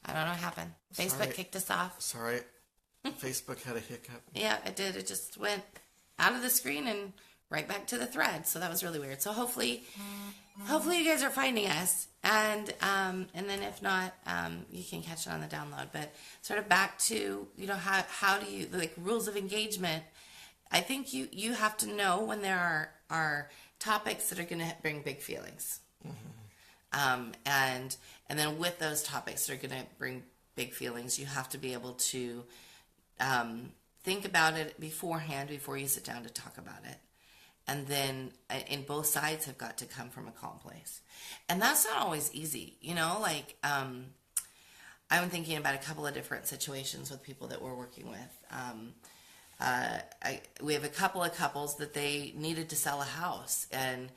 I don't know what happened. Facebook Sorry. kicked us off. Sorry, Facebook had a hiccup. Yeah, it did. It just went out of the screen and right back to the thread. So that was really weird. So hopefully you guys are finding us, and then if not, you can catch it on the download. But sort of back to, you know, how do you, like, rules of engagement. I think you have to know when there are topics that are going to bring big feelings. And then with those topics that are going to bring big feelings, you have to be able to think about it beforehand before you sit down to talk about it. And then in both sides have got to come from a calm place. And that's not always easy, you know, like I'm thinking about a couple of different situations with people that we're working with. We have a couple of couples that they needed to sell a house, and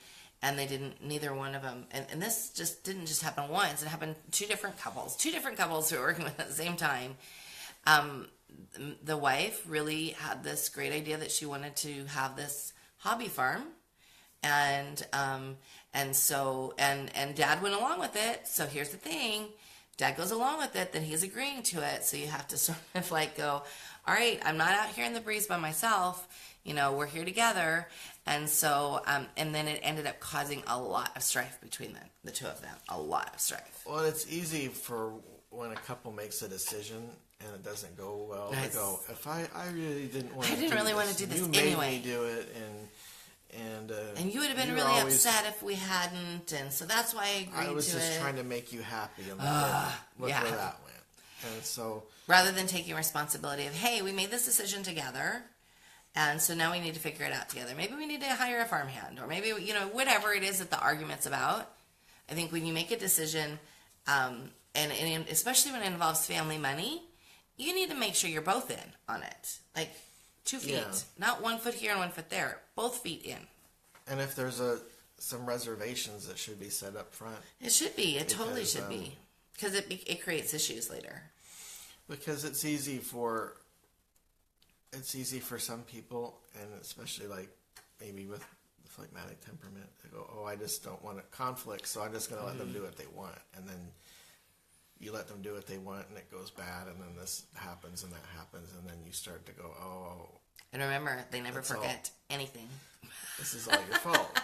they didn't, neither one of them, and this just didn't just happen once, it happened two different couples who were working with at the same time. The wife really had this great idea that she wanted to have this hobby farm, and dad went along with it. So here's the thing, dad goes along with it, then he's agreeing to it, so you have to sort of like go, all right, I'm not out here in the breeze by myself, you know, we're here together. And so, and then it ended up causing a lot of strife between the two of them, a lot of strife. Well, it's easy for when a couple makes a decision and it doesn't go well to go, if I really didn't want to do this, you made me do it, and you would have been really upset if we hadn't, and so that's why I agreed to it. I was just trying to make you happy, and look where that went. And so, rather than taking responsibility of, hey, we made this decision together, and so now we need to figure it out together. Maybe we need to hire a farmhand, or maybe, you know, whatever it is that the argument's about. I think when you make a decision, and especially when it involves family money, you need to make sure you're both in on it. Like 2 feet, not 1 foot here and 1 foot there, both feet in. And if there's some reservations that should be set up front. It should be. It totally should be. Because it creates issues later. Because it's easy for some people, and especially like maybe with phlegmatic temperament, to go, oh, I just don't want a conflict, so I'm just going to let them do what they want. And then you let them do what they want, and it goes bad, and then this happens, and that happens, and then you start to go, oh. And remember, they never forget anything. This is all your fault.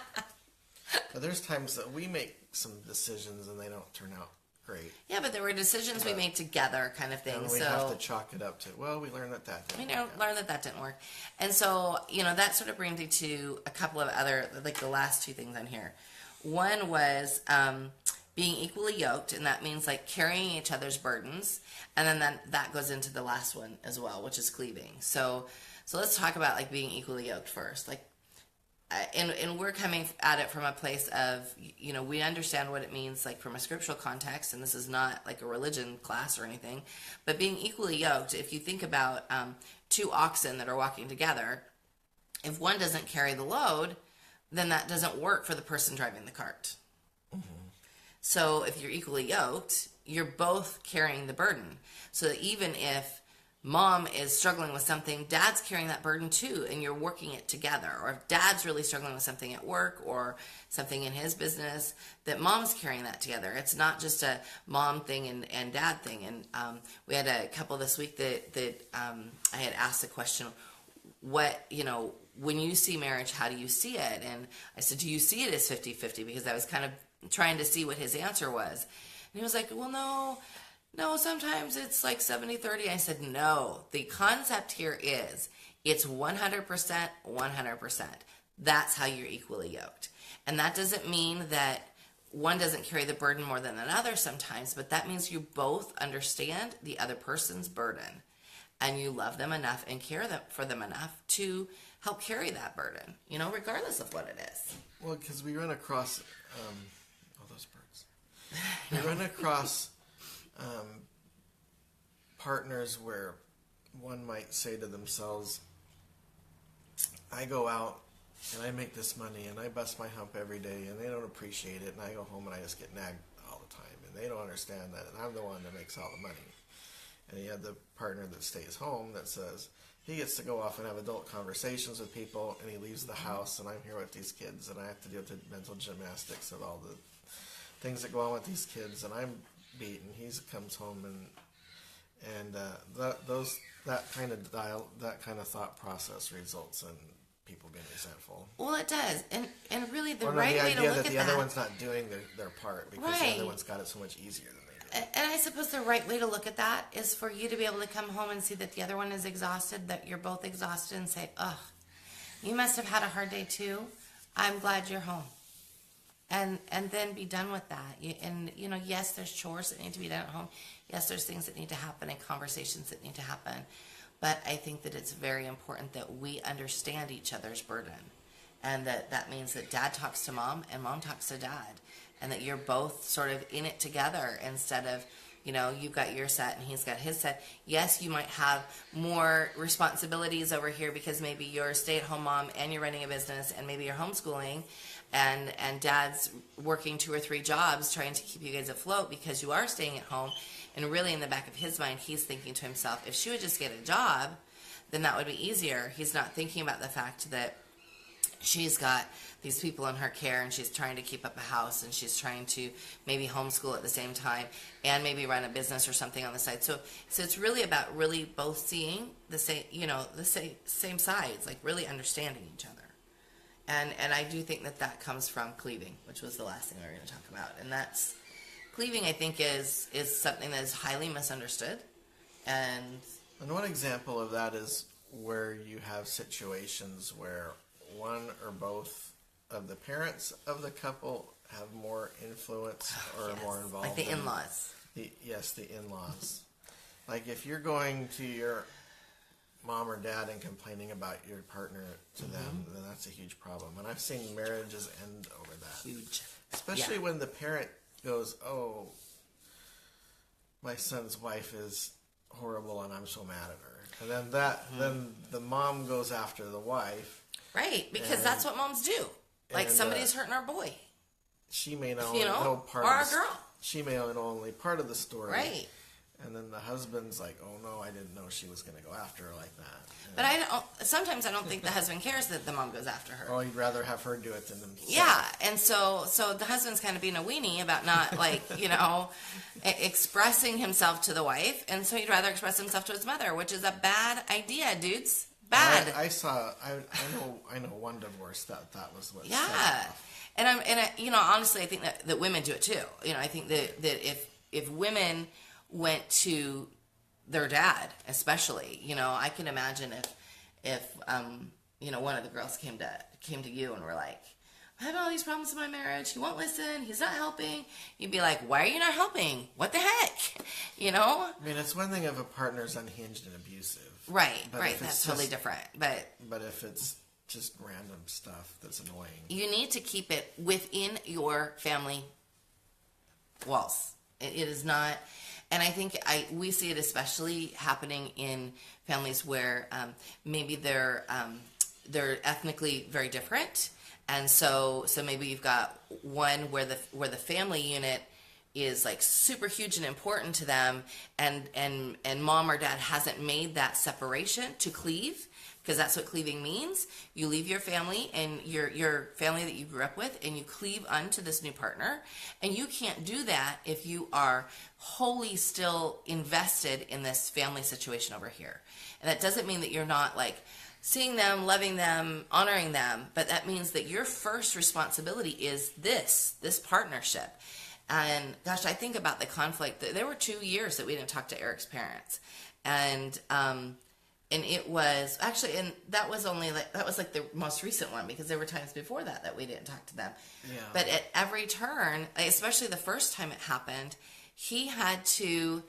But there's times that we make some decisions, and they don't turn out great. Yeah, but there were decisions we made together, kind of thing. And we have to chalk it up to, well, we learned that didn't work. We learned that didn't work. And so, you know, that sort of brings me to a couple of other, like the last two things on here. One was being equally yoked, and that means like carrying each other's burdens. And then that goes into the last one as well, which is cleaving. So let's talk about like being equally yoked first. Like, and we're coming at it from a place of, you know, we understand what it means, like from a scriptural context, and this is not like a religion class or anything, but being equally yoked, if you think about two oxen that are walking together, if one doesn't carry the load, then that doesn't work for the person driving the cart. So if you're equally yoked, you're both carrying the burden. So that even if mom is struggling with something, dad's carrying that burden too, and you're working it together. Or if dad's really struggling with something at work or something in his business, that mom's carrying that together. It's not just a mom thing and dad thing. And we had a couple this week that I had asked the question, what, you know, when you see marriage, how do you see it? And I said, do you see it as 50-50? Because I was kind of trying to see what his answer was. And he was like, well, no, sometimes it's like 70-30. I said, no, the concept here is it's 100%, 100%. That's how you're equally yoked. And that doesn't mean that one doesn't carry the burden more than another sometimes, but that means you both understand the other person's burden, and you love them enough and care for them enough to help carry that burden, you know, regardless of what it is. Well, because we run across all those birds. We run across partners where one might say to themselves, I go out and I make this money and I bust my hump every day and they don't appreciate it, and I go home and I just get nagged all the time and they don't understand that, and I'm the one that makes all the money. And you have the partner that stays home that says he gets to go off and have adult conversations with people, and he leaves the house and I'm here with these kids and I have to deal with the mental gymnastics of all the things that go on with these kids, and I'm beat, and he comes home and that kind of thought process results in people being resentful. Well, it does, and really the Or right the way to idea look that at the other that. one's not doing their part because Right. the other one's got it so much easier than they do. And I suppose the right way to look at that is for you to be able to come home and see that the other one is exhausted, that you're both exhausted, and say, ugh, you must have had a hard day too. I'm glad you're home. And then be done with that. Yes, there's chores that need to be done at home. Yes, there's things that need to happen and conversations that need to happen. But I think that it's very important that we understand each other's burden. And that means that dad talks to mom and mom talks to dad. And that you're both sort of in it together instead of, you've got your set and he's got his set. Yes, you might have more responsibilities over here because maybe you're a stay-at-home mom and you're running a business and maybe you're homeschooling and dad's working 2 or 3 jobs trying to keep you guys afloat because you are staying at home. And really in the back of his mind, he's thinking to himself, if she would just get a job, then that would be easier. He's not thinking about the fact that she's got these people in her care and she's trying to keep up a house and she's trying to maybe homeschool at the same time and maybe run a business or something on the side. So it's really about really both seeing the same, same sides, like really understanding each other. And I do think that comes from cleaving, which was the last thing we were going to talk about. And that's cleaving, I think, is something that is highly misunderstood. And one example of that is where you have situations where one or both of the parents of the couple have more influence or yes, more involved. like the in-laws. The in-laws. Like if you're going to your mom or dad and complaining about your partner to them, then that's a huge problem. And I've seen marriages end over that. Huge. Especially when the parent goes, oh, my son's wife is horrible and I'm so mad at her. And then then the mom goes after the wife. Right, because that's what moms do. Like somebody's hurting our boy. She may not only know part or of our the, girl. She may know only part of the story. Right. And then the husband's like, oh no, I didn't know she was going to go after her like that. But sometimes I don't think the husband cares that the mom goes after her. Oh, you'd rather have her do it than themselves. Yeah, and so the husband's kind of being a weenie about not expressing himself to the wife, and so he'd rather express himself to his mother, which is a bad idea, dudes. Bad. I know one divorce that was what. Yeah, and honestly, I think that women do it too. I think that if women went to their dad, especially, I can imagine if one of the girls came to you and were like, I have all these problems in my marriage. He won't listen. He's not helping. You'd be like, why are you not helping? What the heck? I mean, it's one thing if a partner's unhinged and abusive. Right. That's totally different. But if it's just random stuff that's annoying, you need to keep it within your family walls. It is not, and I think we see it especially happening in families where maybe they're ethnically very different. And so maybe you've got one where the family unit is like super huge and important to them, and mom or dad hasn't made that separation to cleave, because that's what cleaving means. You leave your family and your family that you grew up with, and you cleave unto this new partner. And you can't do that if you are wholly still invested in this family situation over here. And that doesn't mean that you're not like seeing them, loving them, honoring them, but that means that your first responsibility is this partnership. And gosh, I think about the conflict. There were 2 years that we didn't talk to Eric's parents, and it was actually, and that was like the most recent one, because there were times before that we didn't talk to them. Yeah. But at every turn, especially the first time it happened, he had to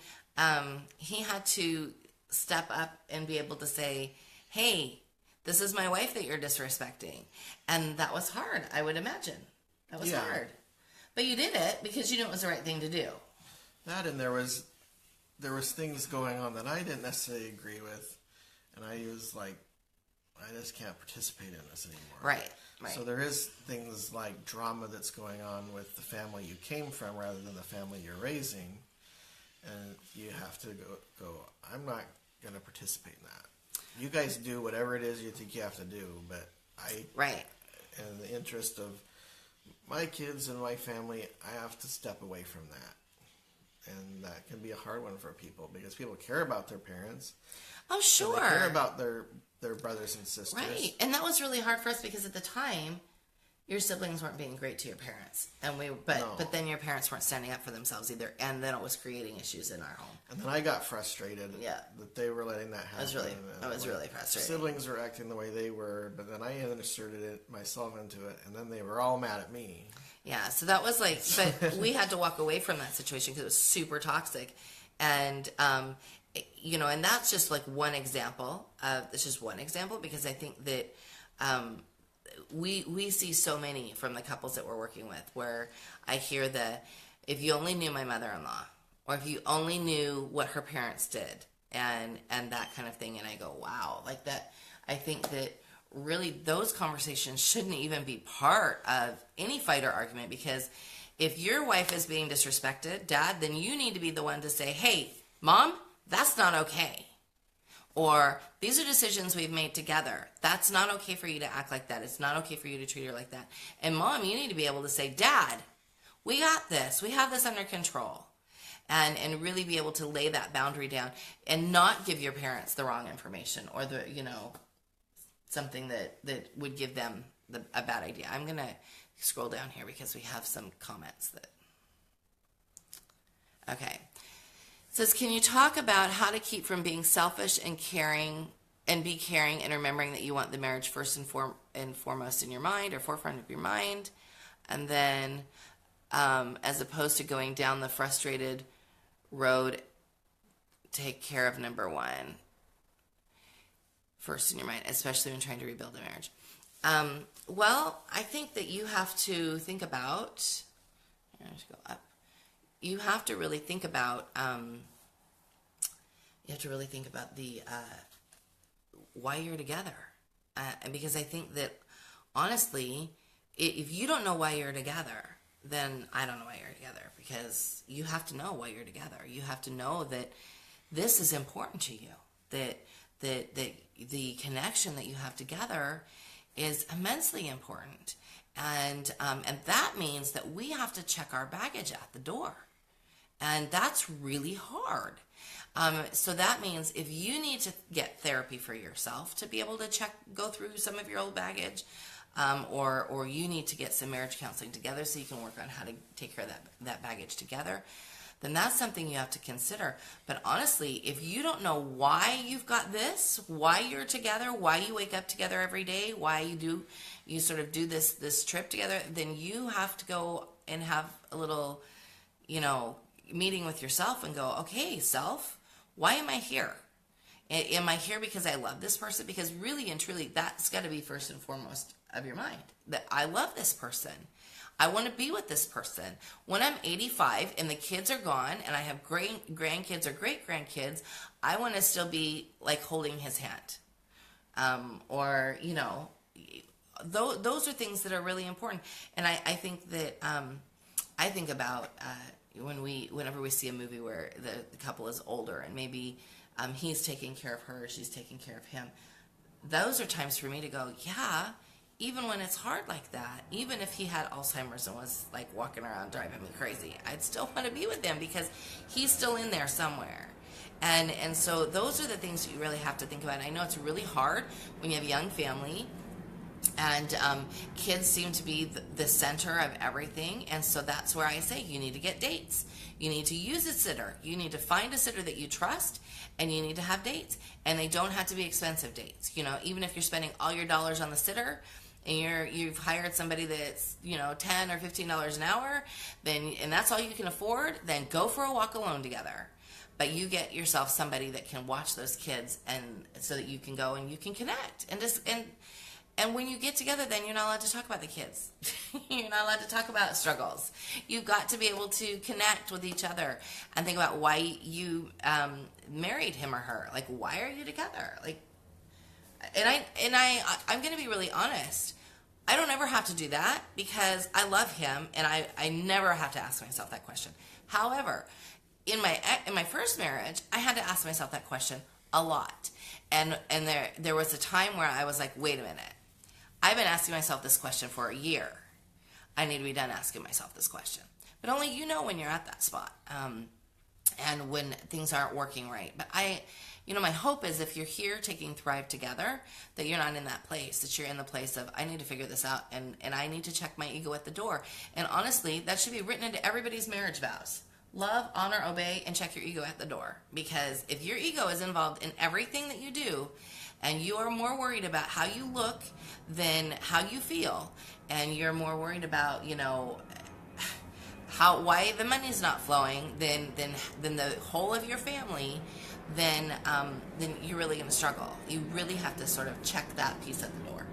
step up and be able to say, hey, this is my wife that you're disrespecting. And that was hard, I would imagine. That was hard. But you did it because you knew it was the right thing to do. That, and there was things going on that I didn't necessarily agree with. And I was like, I just can't participate in this anymore. Right. So there is things like drama that's going on with the family you came from rather than the family you're raising. And you have to go, I'm not going to participate in that. You guys do whatever it is you think you have to do, but in the interest of my kids and my family, I have to step away from that. And that can be a hard one for people because people care about their parents. Oh, sure. And they care about their brothers and sisters. Right. And that was really hard for us because at the time, your siblings weren't being great to your parents, and but then your parents weren't standing up for themselves either, and then it was creating issues in our home. And then I got frustrated that they were letting that happen. I was really frustrated. Siblings were acting the way they were, but then I inserted myself into it, and then they were all mad at me. Yeah, so that was like, but we had to walk away from that situation because it was super toxic, and and that's just like one example. It's just one example because I think that. We see so many from the couples that we're working with where I hear if you only knew my mother-in-law, or if you only knew what her parents did, and that kind of thing, and I go, wow, like that. I think that really those conversations shouldn't even be part of any fight or argument, because if your wife is being disrespected, Dad, then you need to be the one to say, hey, Mom, that's not okay. Or, these are decisions we've made together. That's not okay for you to act like that. It's not okay for you to treat her like that. And Mom, you need to be able to say, Dad, we got this. We have this under control. And really be able to lay that boundary down and not give your parents the wrong information or something that would give them a bad idea. I'm going to scroll down here because we have some comments okay. It says, can you talk about how to keep from being selfish and be caring and remembering that you want the marriage first and foremost in your mind or forefront of your mind, and then as opposed to going down the frustrated road, take care of number one first in your mind, especially when trying to rebuild a marriage. Well, I think that you have to think about, let's go up. You have to really think about the why you're together, and because I think that honestly, if you don't know why you're together, then I don't know why you're together, because you have to know why you're together. You have to know that this is important to you, that the connection that you have together is immensely important, and that means that we have to check our baggage at the door. And that's really hard. So that means if you need to get therapy for yourself to be able to go through some of your old baggage, or you need to get some marriage counseling together so you can work on how to take care of that baggage together, then that's something you have to consider. But honestly, if you don't know why you've got this, why you're together, why you wake up together every day, why you sort of do this trip together, then you have to go and have a little, meeting with yourself and go, okay, self, why am I here? Am I here because I love this person? Because really and truly, that's got to be first and foremost of your mind. That I love this person. I want to be with this person. When I'm 85 and the kids are gone and I have great grandkids or great grandkids, I want to still be like holding his hand. Those are things that are really important. And I think that I think about whenever we see a movie where the couple is older and maybe he's taking care of her, she's taking care of him. Those are times for me to go, yeah, even when it's hard like that, even if he had Alzheimer's and was like walking around driving me crazy, I'd still want to be with him because he's still in there somewhere. And so those are the things that you really have to think about. And I know it's really hard when you have a young family and kids seem to be the center of everything. And so that's where I say you need to get dates. You need to use a sitter. You need to find a sitter that you trust, and you need to have dates. And they don't have to be expensive dates. Even if you're spending all your dollars on the sitter and you've hired somebody that's, $10 or $15 an hour, and that's all you can afford, then go for a walk alone together. But you get yourself somebody that can watch those kids, and so that you can go and you can connect and when you get together, then you're not allowed to talk about the kids. You're not allowed to talk about struggles. You've got to be able to connect with each other and think about why you married him or her. Like, why are you together? Like, I'm going to be really honest. I don't ever have to do that because I love him, and I never have to ask myself that question. However, in my first marriage, I had to ask myself that question a lot, and there was a time where I was like, wait a minute. I've been asking myself this question for a year. I need to be done asking myself this question. But only you know when you're at that spot. and when things aren't working right. But my hope is if you're here taking Thrive together, that you're not in that place, that you're in the place of, I need to figure this out, and I need to check my ego at the door. And honestly, that should be written into everybody's marriage vows. Love, honor, obey, and check your ego at the door. Because if your ego is involved in everything that you do, and you are more worried about how you look than how you feel, and you're more worried about, why the money's not flowing than the whole of your family, then you're really going to struggle. You really have to sort of check that piece at the door.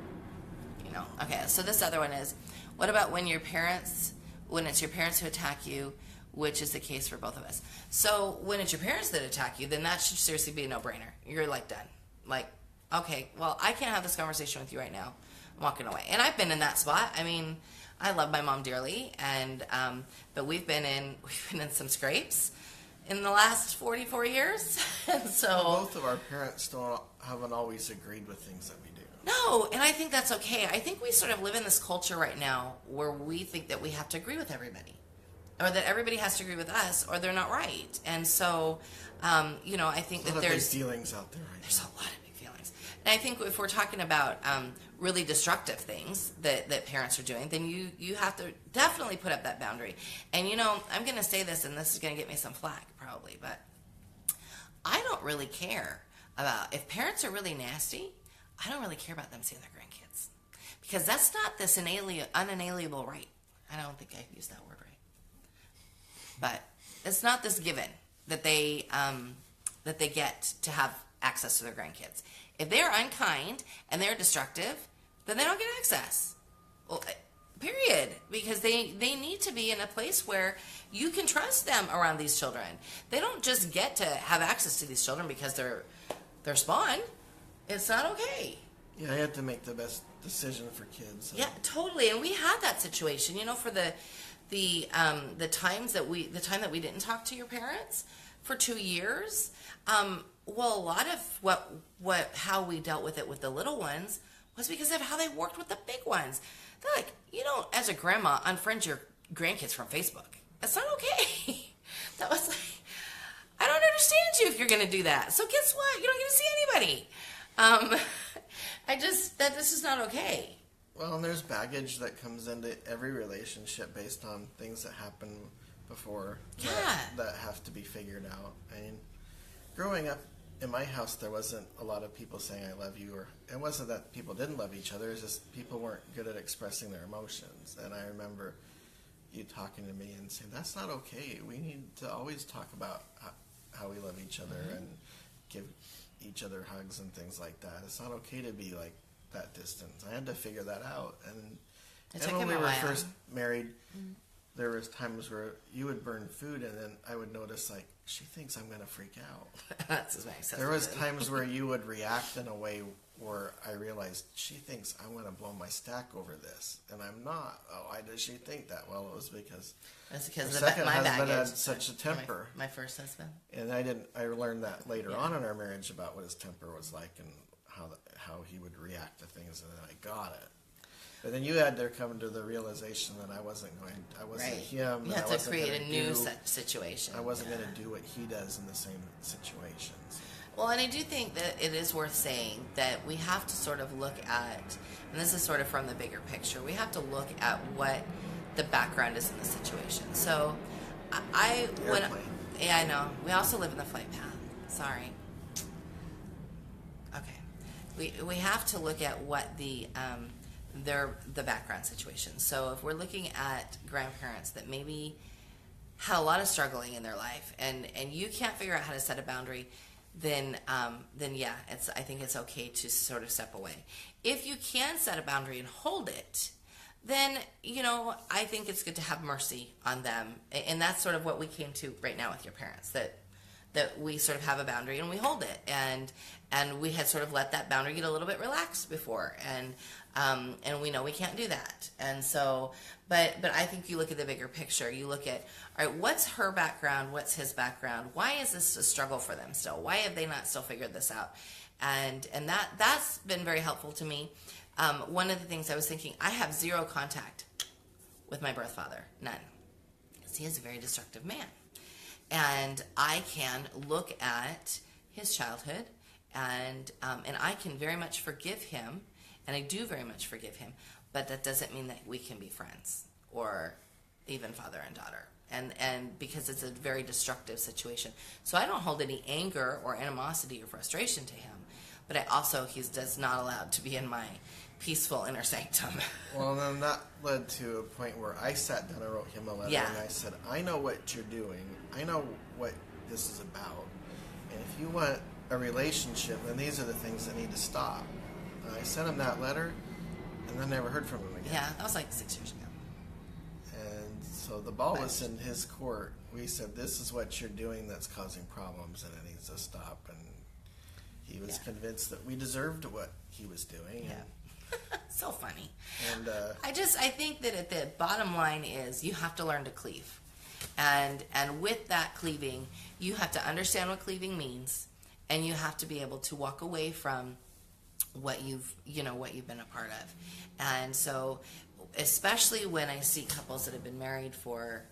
Okay, so this other one is, what about when it's your parents who attack you, which is the case for both of us. So when it's your parents that attack you, then that should seriously be a no-brainer. You're like done. Like, okay, well, I can't have this conversation with you right now. I'm walking away. And I've been in that spot. I mean, I love my mom dearly, and but we've been in some scrapes in the last 44 years. And so both of our parents haven't always agreed with things that we do. No, and I think that's okay. I think we sort of live in this culture right now where we think that we have to agree with everybody, or that everybody has to agree with us, or they're not right. And so, I think that there's big feelings out there. There's a lot of big feelings, and I think if we're talking about really destructive things that parents are doing, then you have to definitely put up that boundary. And I'm going to say this, and this is going to get me some flack probably, but I don't really care about if parents are really nasty. I don't really care about them seeing their grandkids, because that's not this unalienable right. I don't think I used that word right, but it's not this given that they get to have access to their grandkids. If they're unkind and they're destructive, then they don't get access. Well, period. Because they need to be in a place where you can trust them around these children. They don't just get to have access to these children because they're spawn. It's not okay. Yeah, I had to make the best decision for kids. Yeah, totally. And we had that situation, for the time that we didn't talk to your parents for 2 years. Well, a lot of how we dealt with it with the little ones was because of how they worked with the big ones. They're like, as a grandma, unfriend your grandkids from Facebook. That's not okay. That was like, I don't understand you if you're going to do that. So guess what? You don't get to see anybody. This is not okay. Well, and there's baggage that comes into every relationship based on things that happen before that have to be figured out. I mean, growing up in my house, there wasn't a lot of people saying I love you, or it wasn't that people didn't love each other, it's just people weren't good at expressing their emotions. And I remember you talking to me and saying, that's not okay. We need to always talk about how we love each other and give each other hugs and things like that. It's not okay to be like that distant. I had to figure that out. And when we were first married, there was times where you would burn food, and then I would notice, like, she thinks I'm going to freak out. That's nice. There was times where you would react in a way where I realized she thinks I'm going to blow my stack over this, and I'm not. Oh, why does she think that? Well, it was because the second my husband baggage had such a temper. My first husband. And I learned that later on in our marriage about what his temper was like and how he would react to things, and then I got it. But then you had to come to the realization that I wasn't him. You have to create a new situation. I wasn't going to do what he does in the same situations. Well, and I do think that it is worth saying that we have to sort of look at, and this is sort of from the bigger picture, we have to look at what the background is in the situation. So, I know. We also live in the flight path. Sorry. Okay. We have to look at what the background situation. So if we're looking at grandparents that maybe had a lot of struggling in their life, and you can't figure out how to set a boundary, then yeah, I think it's okay to sort of step away. If you can set a boundary and hold it, then I think it's good to have mercy on them, and that's sort of what we came to right now with your parents, that we sort of have a boundary and we hold it, and we had sort of let that boundary get a little bit relaxed before, and we know we can't do that. And so, but I think you look at the bigger picture. You look at, all right, what's her background? What's his background? Why is this a struggle for them still? Why have they not still figured this out? And that's been very helpful to me. One of the things I was thinking, I have zero contact with my birth father, none, because he is a very destructive man. and I can look at his childhood, and I can very much forgive him, and I do very much forgive him. But that doesn't mean that we can be friends or even father and daughter. And because it's a very destructive situation. So I don't hold any anger or animosity or frustration to him, but he's does not allowed to be in my peaceful inner sanctum. Well, then that led to a point where I sat down and wrote him a letter, Yeah. and I said, I know what you're doing. I know what this is about. And if you want a relationship, then these are the things that need to stop. And I sent him that letter, and then never heard from him again. Yeah, that was like 6 years ago. And so the ball was in his court. We said, this is what you're doing that's causing problems, and it needs to stop. And he was convinced that we deserved what he was doing. Yeah. So funny. And I think that at the bottom line is you have to learn to cleave. And with that cleaving, you have to understand what cleaving means, and you have to be able to walk away from what you've been a part of. And so, especially when I see couples that have been married or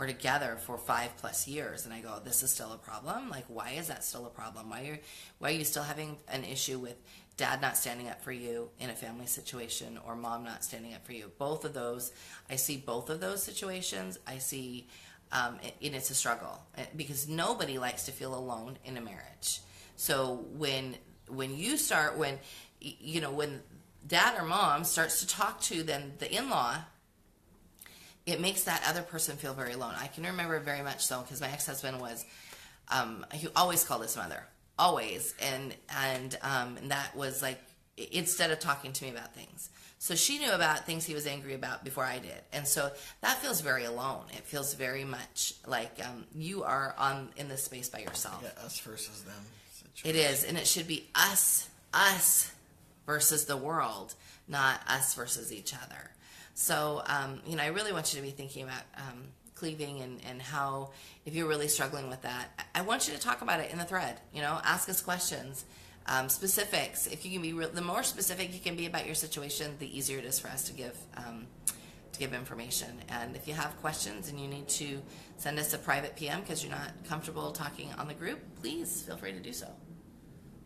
together for 5+ years, and I go, this is still a problem? Like, why is that still a problem? Why are you still having an issue with dad not standing up for you in a family situation, or mom not standing up for you? Both of those, I see both of those situations. I see, and it's a struggle, because nobody likes to feel alone in a marriage. So when dad or mom starts to talk to then the in-law, it makes that other person feel very alone. I can remember very much so, because my ex-husband was, he always called his mother, always, and that was like, instead of talking to me about things. So she knew about things he was angry about before I did, and so that feels very alone. It feels very much like you are in this space by yourself. yeah, us versus them situation. It is, and it should be us versus the world, not us versus each other. So, I really want you to be thinking about cleaving and how, if you're really struggling with that, I want you to talk about it in the thread. Ask us questions, specifics. If you can be, the more specific you can be about your situation, the easier it is for us to give information. And if you have questions and you need to send us a private PM because you're not comfortable talking on the group, please feel free to do so.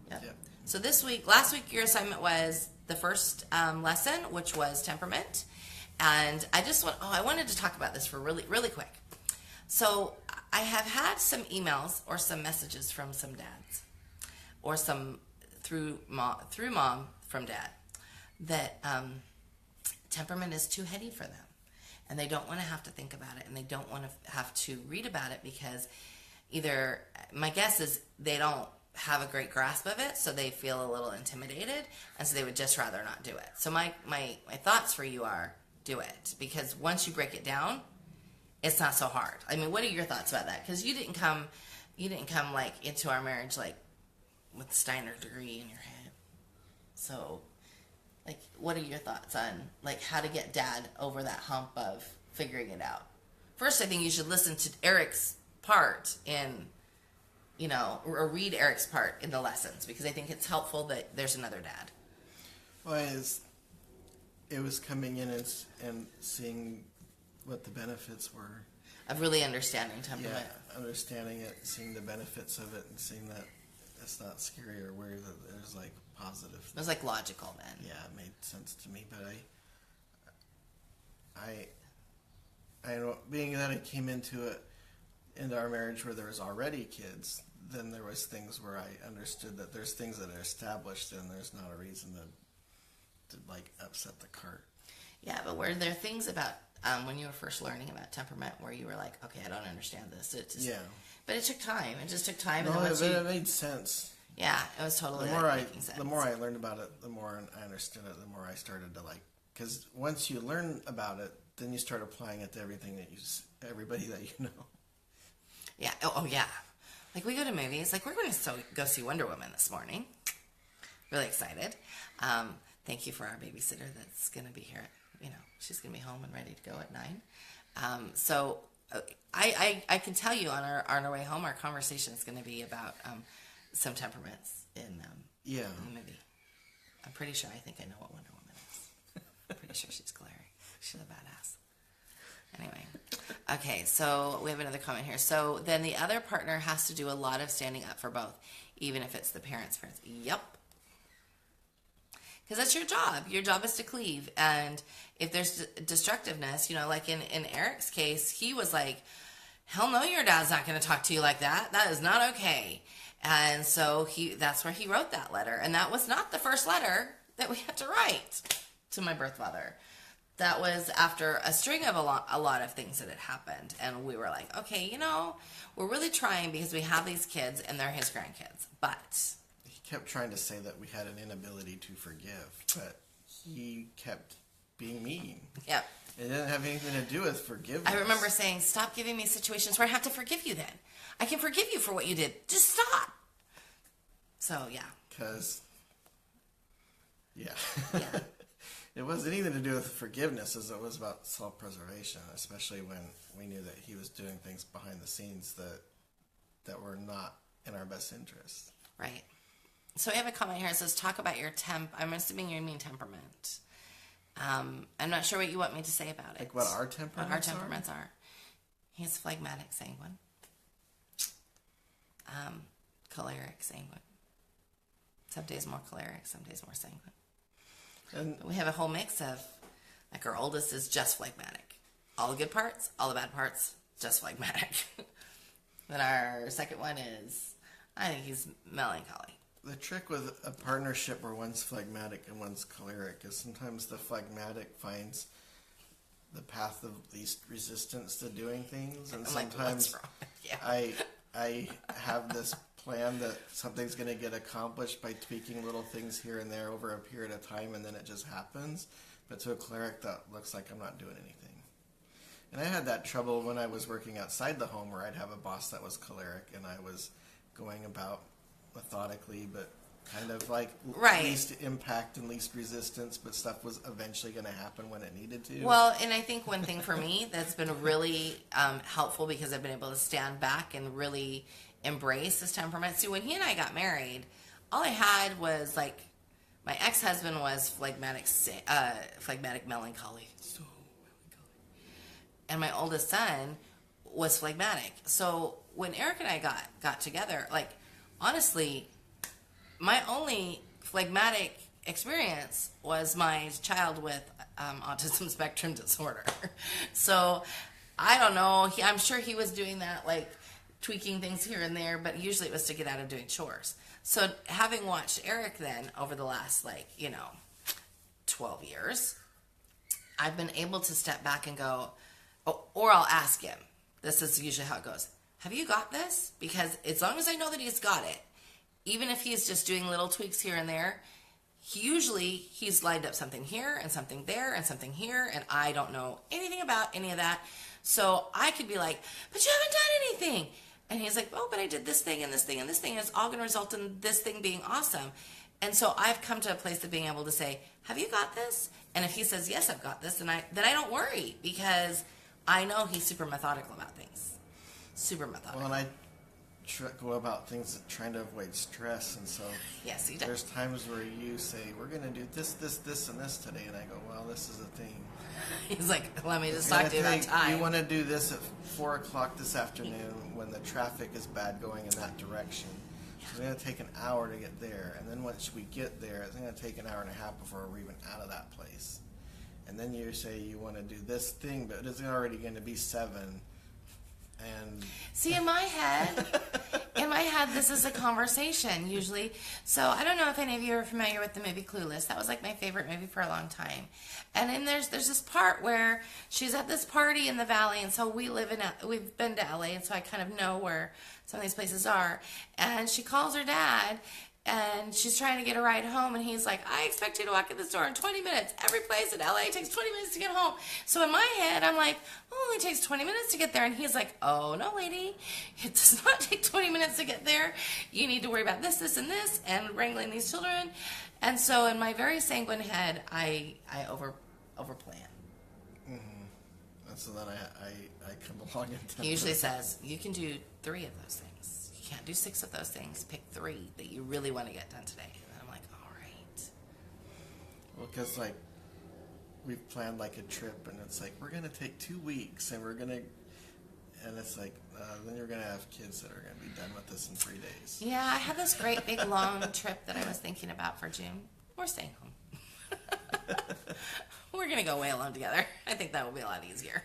Yep. Yep. So last week, your assignment was the first lesson, which was temperament. And I wanted to talk about this for really, really quick. So I have had some emails or some messages from some dads, or some through mom from dad, that temperament is too heady for them, and they don't want to have to think about it, and they don't want to have to read about it, because either, my guess is, they don't have a great grasp of it, so they feel a little intimidated, and so they would just rather not do it. So my thoughts for you are, do it, because once you break it down, it's not so hard. I mean, what are your thoughts about that? Because you didn't come like into our marriage like with the Steiner degree in your head. So, like, what are your thoughts on like how to get dad over that hump of figuring it out? First, I think you should listen to Eric's part in, or read Eric's part in the lessons, because I think it's helpful that there's another dad. Well, it was coming in and seeing what the benefits were. Of really understanding temperament. Yeah, understanding it, seeing the benefits of it, and seeing that it's not scary or weird, that there's like positive. It was like logical then. Yeah, it made sense to me, but I know, being that I came into our marriage where there was already kids, then there was things where I understood that there's things that are established, and there's not a reason to like upset the cart. Yeah, but were there things about when you were first learning about temperament where you were like, okay, I don't understand this? Yeah. But it took time. It just took time. No, and it made sense. Yeah, it was totally making sense. The more I learned about it, the more I understood it, the more I started to like. Because once you learn about it, then you start applying it to everything everybody that you know. Yeah. Oh, yeah. Like, we go to movies. Like, we're going to go see Wonder Woman this morning. Really excited. Thank you for our babysitter that's going to be here. She's going to be home and ready to go at 9. So I can tell you on our way home, our conversation is going to be about some temperaments in the movie. I'm pretty sure I think I know what Wonder Woman is. I'm pretty sure she's glary. She's a badass. Anyway. Okay, so we have another comment here. So then the other partner has to do a lot of standing up for both, even if it's the parents' parents. Yep. Because that's your job. Your job is to cleave. And if there's destructiveness, like in Eric's case, he was like, hell no, your dad's not going to talk to you like that. That is not okay. And so that's where he wrote that letter. And that was not the first letter that we had to write to my birth father. That was after a string of a lot of things that had happened. And we were like, okay, we're really trying because we have these kids and they're his grandkids. But he kept trying to say that we had an inability to forgive, but he kept being mean. Yep. It didn't have anything to do with forgiveness. I remember saying, stop giving me situations where I have to forgive you then. I can forgive you for what you did. Just stop. So, yeah. Because, yeah. Yeah. It wasn't anything to do with forgiveness as it was about self-preservation, especially when we knew that he was doing things behind the scenes that were not in our best interest. Right. So we have a comment here that says, talk about your I'm assuming you mean temperament. I'm not sure what you want me to say about it. Like what our temperaments are. He's phlegmatic sanguine. Choleric sanguine. Some days more choleric, some days more sanguine. And we have a whole mix of, like our oldest is just phlegmatic. All the good parts, all the bad parts, just phlegmatic. Then our second one is, I think he's melancholy. The trick with a partnership where one's phlegmatic and one's choleric is sometimes the phlegmatic finds the path of least resistance to doing things, and sometimes yeah. I have this plan that something's going to get accomplished by tweaking little things here and there over a period of time, and then it just happens. But to a cleric, that looks like I'm not doing anything. And I had that trouble when I was working outside the home, where I'd have a boss that was choleric, and I was going about methodically, but kind of like least impact and least resistance, but stuff was eventually going to happen when it needed to. Well, and I think one thing for me that's been really helpful, because I've been able to stand back and really embrace this temperament. See, when he and I got married, all I had was like, my ex-husband was phlegmatic melancholy. So melancholy. And my oldest son was phlegmatic. So when Eric and I got together, like, honestly, my only phlegmatic experience was my child with autism spectrum disorder. So I don't know. I'm sure he was doing that, like tweaking things here and there, but usually it was to get out of doing chores. So having watched Eric then over the last 12 years, I've been able to step back and go, or I'll ask him. This is usually how it goes. Have you got this? Because as long as I know that he's got it, even if he's just doing little tweaks here and there, he's lined up something here and something there and something here, and I don't know anything about any of that. So I could be like, but you haven't done anything. And he's like, oh, but I did this thing and this thing and this thing, and it's all going to result in this thing being awesome. And so I've come to a place of being able to say, have you got this? And if he says, yes, I've got this, then I don't worry, because I know he's super methodical about things. Super methodical. Well, and I go about things trying to avoid stress, and so yes, he does. There's times where you say, we're going to do this, and this today, and I go, well, this is a thing. He's like, let me just talk to you about time. You want to do this at 4 o'clock this afternoon when the traffic is bad going in that direction. It's going to take an hour to get there, and then once we get there, it's going to take an hour and a half before we're even out of that place. And then you say you want to do this thing, but it's already going to be 7. And see, in my head, this is a conversation usually. So I don't know if any of you are familiar with the movie Clueless. That was like my favorite movie for a long time. And then there's this part where she's at this party in the valley, and so we've been to LA, and so I kind of know where some of these places are. And she calls her dad, and she's trying to get a ride home, and he's like, I expect you to walk in this door in 20 minutes. Every place in LA takes 20 minutes to get home. So in my head, I'm like, oh, it only takes 20 minutes to get there. And he's like, oh, no, lady. It does not take 20 minutes to get there. You need to worry about this, this, and this, and wrangling these children. And so in my very sanguine head, I overplan. Mm-hmm. So then I come along and he usually says, you can do 3 of those things. You can't do 6 of those things. Pick 3 that you really want to get done today. And I'm like, all right. Well, because we've planned like a trip, and it's like we're gonna take 2 weeks, and and it's like then you're gonna have kids that are gonna be done with this in 3 days. Yeah, I have this great big long trip that I was thinking about for June. We're staying home. We're gonna go way alone together. I think that will be a lot easier.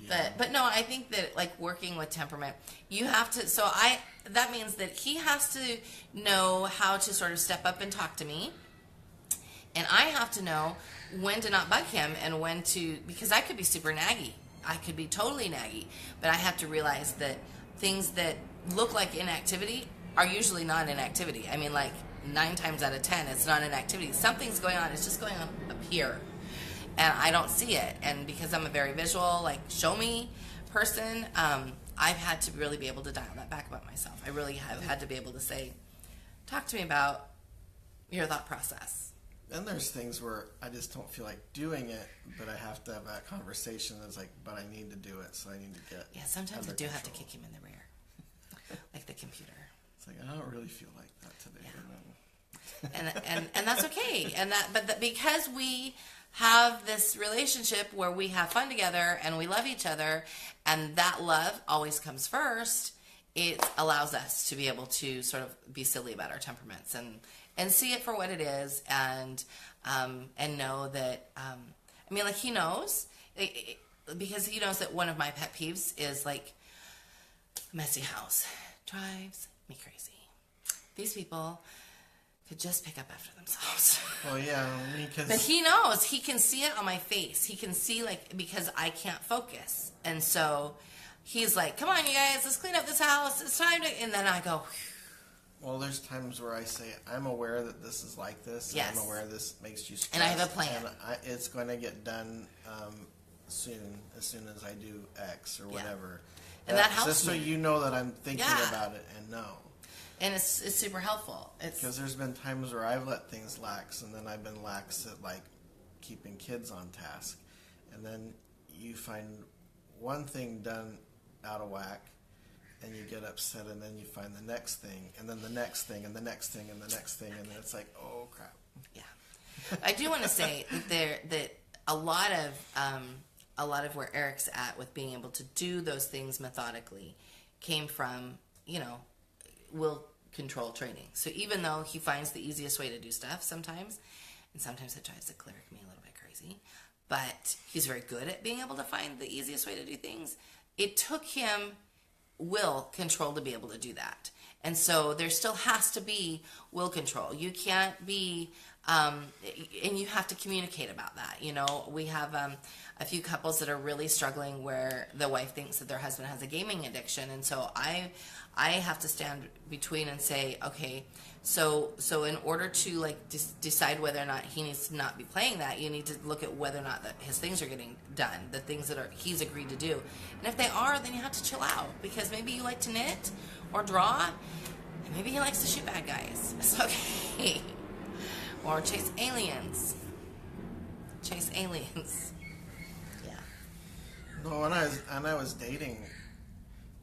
Yeah. But no, I think that like working with temperament, you have to. So that means that he has to know how to sort of step up and talk to me, and I have to know when to not bug him and when to, because I could be super naggy. I could be totally naggy, but I have to realize that things that look like inactivity are usually not inactivity. I mean, like 9 times out of 10, it's not inactivity. Something's going on. It's just going on up here. And I don't see it. And because I'm a very visual, like, show me person, I've had to really be able to dial that back about myself. I really have had to be able to say, talk to me about your thought process. And there's things where I just don't feel like doing it, but I have to have that conversation that's like, but I need to do it, so I need to get. Yeah, sometimes I under do have to control. kick him in the rear. Like the computer. It's like, I don't really feel like that today. Yeah. And that's okay. Because we have this relationship where we have fun together and we love each other, and that love always comes first, it allows us to be able to sort of be silly about our temperaments and see it for what it is, and know that I mean, like, he knows because he knows that one of my pet peeves is like messy house drives me crazy. These people could just pick up after themselves. Well, yeah, I mean, But he knows. He can see it on my face. He can see, like, because I can't focus. And so he's like, come on, you guys, let's clean up this house. It's time to... And then I go... well, there's times where I say, I'm aware that this is like this. Yes. I'm aware this makes you stressed. And I have a plan. And it's going to get done soon, as soon as I do X or whatever. And that helps just me. so you know that I'm thinking Yeah. about it and know. And it's super helpful. Because there's been times where I've let things lax, and then I've been lax at, like, keeping kids on task. And then you find one thing done out of whack, and you get upset, and then you find the next thing, and then the next thing, and the next thing, and the next thing, and then it's like, oh, crap. Yeah. I do want to say that a lot of where Eric's at with being able to do those things methodically came from, will control training. So even though he finds the easiest way to do stuff sometimes, and sometimes it drives the cleric me a little bit crazy, but he's very good at being able to find the easiest way to do things, it took him will control to be able to do that. And so there still has to be will control. You can't be, and you have to communicate about that. We have a few couples that are really struggling where the wife thinks that their husband has a gaming addiction. And so I have to stand between and say, okay, so in order to like decide whether or not he needs to not be playing that, you need to look at whether or not that his things are getting done, the things that he's agreed to do. And if they are, then you have to chill out, because maybe you like to knit or draw, and maybe he likes to shoot bad guys. It's okay. Or chase aliens. Yeah. No, when I was dating,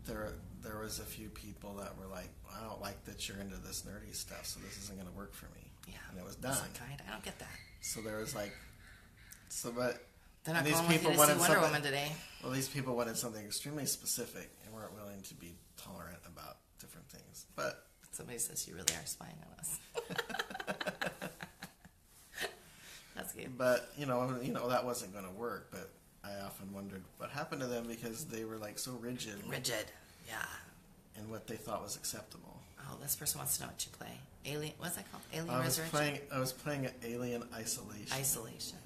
there was a few people that were like, I don't like that you're into this nerdy stuff, so this isn't going to work for me. Yeah. And it was done. That's unkind. I don't get that. So there was like, but They're not these going with people you to wanted see Wonder something. Woman today. Well, these people wanted something extremely specific and weren't willing to be tolerant about different things. But Somebody says you really are spying on us. That's good. But that wasn't going to work. But I often wondered what happened to them, because they were like so rigid. Rigid. Yeah. In what they thought was acceptable. Oh, this person wants to know what you play. Alien. What's that called? Alien I Resurrection. was playing Alien Isolation. Isolation.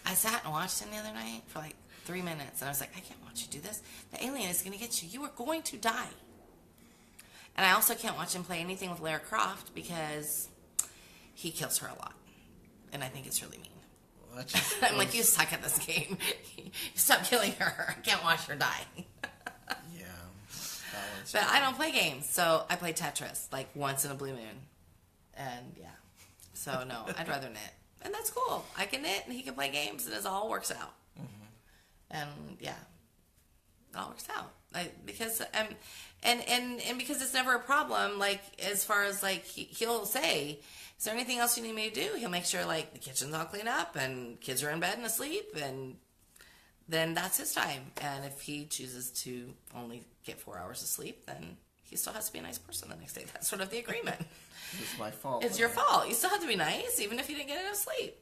I sat and watched him the other night for like 3 minutes, and I was like, I can't watch you do this. The alien is going to get you. You are going to die. And I also can't watch him play anything with Lara Croft, because he kills her a lot, and I think it's really mean. Well, I'm like, you suck at this game. Stop killing her. I can't watch her die. Yeah. That one's But I don't play games, so I play Tetris like once in a blue moon. And yeah. So no, I'd rather knit. And that's cool. I can knit and he can play games, and it all works out. Mm-hmm. And yeah. It all works out. Because and because it's never a problem, like as far as like he'll say, is there anything else you need me to do? He'll make sure like the kitchen's all cleaned up and kids are in bed and asleep, and then that's his time. And if he chooses to only get 4 hours of sleep, then he still has to be a nice person the next day. That's sort of the agreement. It's my fault. It's your fault. You still have to be nice, even if you didn't get enough sleep.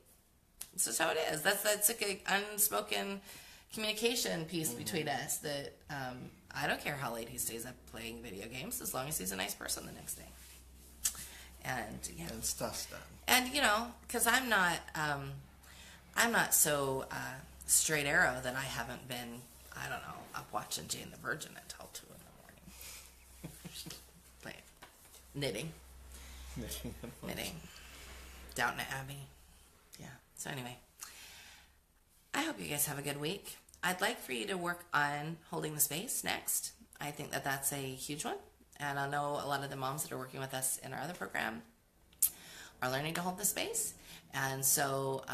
It's just how it is. That's like an unspoken communication piece between us that I don't care how late he stays up playing video games as long as he's a nice person the next day. And yeah, And stuff's done. and because I'm not so straight arrow that I haven't been, I don't know, up watching Jane the Virgin until 2 in the morning. Playing knitting. Downton Abbey. Yeah. So anyway, I hope you guys have a good week. I'd like for you to work on holding the space next. I think that that's a huge one. And I know a lot of the moms that are working with us in our other program are learning to hold the space. And so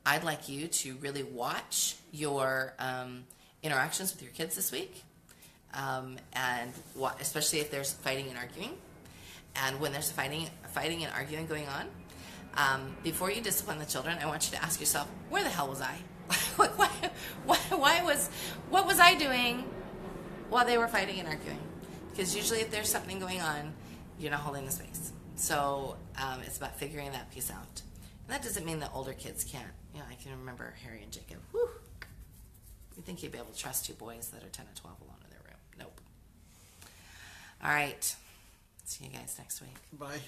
I'd like you to really watch your interactions with your kids this week. And especially if there's fighting and arguing. And when there's fighting and arguing going on, before you discipline the children, I want you to ask yourself, where the hell was I? What was I doing while they were fighting and arguing? Because usually if there's something going on, you're not holding the space. So it's about figuring that piece out. And that doesn't mean that older kids can't. I can remember Harry and Jacob. Whew. You think you'd be able to trust 2 boys that are 10 and 12 alone in their room? Nope. All right. See you guys next week. Bye.